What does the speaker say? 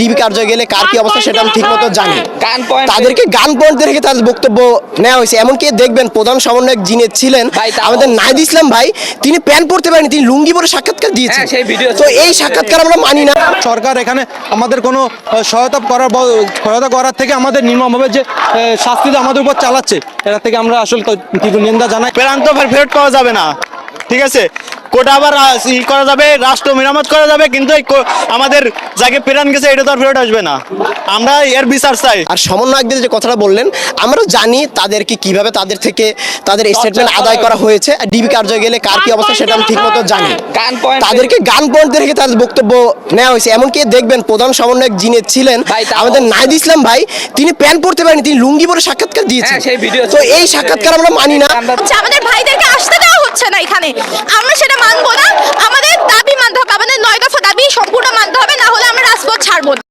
DB কার্যালয়ে গেলে কার কি অবস্থা সেটা আমি ঠিকমতো জানি। তাদেরকে গান পয়েন্ট রেখে তাদের বক্তব্য নেওয়া হয়েছে। এমনকি দেখবেন প্রধান সমন্বয়ক যিনি ছিলেন আমাদের নাহিদ ইসলাম ভাই, তিনি প্যান্ট পরতে পারেনি, তিনি লুঙ্গি পরে সাক্ষাৎকার দিয়েছেন। তো এই সাক্ষাৎকার আমরা মানি না। সরকার এখানে আমাদের কোনো সহায়তা করার থেকে আমাদের নির্মমভাবে যে শাস্তি আমাদের উপর চালাচ্ছে, এটা থেকে আমরা আসলে তীব্র নিন্দা জানাই। প্রাণ তো ফেরত পাওয়া যাবে না, ঠিক আছে, কোটা আবার করা যাবে, রাষ্ট্র মেরামত করা যাবে, কিন্তু আমাদের যাকে প্রাণ গেছে এটা তো আর ফেরত আসবে না। আমরা এর বিচার চাই। আর সমন্বয়কদের যে কথাটা বললেন, আমরা জানি তাদেরকে কিভাবে তাদের থেকে তাদের স্টেটমেন্ট আদায় করা হয়েছে। ডিবি কার্যালয়ে গেলে কার কি অবস্থা সেটা আমি ঠিকমতো জানি। তাদেরকে গান পয়েন্ট রেখে তাদের বক্তব্য নেওয়া হয়েছে। এমনকি দেখবেন প্রধান সমন্বয়ক যিনি ছিলেন আমাদের নাহিদ ইসলাম ভাই, তিনি প্যান্ট পরতে পারেনি, তিনি লুঙ্গি পরে সাক্ষাৎকার দিয়েছেন। তো এই সাক্ষাৎকার আমরা মানি না। আমাদের ভাইদেরকে আসতে দেওয়া হচ্ছে না এখানে, আমরা সেটা মানবো না। আমাদের দাবি মানতে হবে, আমাদের 9 দফা দাবি সম্পূর্ণ মানতে হবে, না হলে আমরা রাজপথ ছাড়বো না।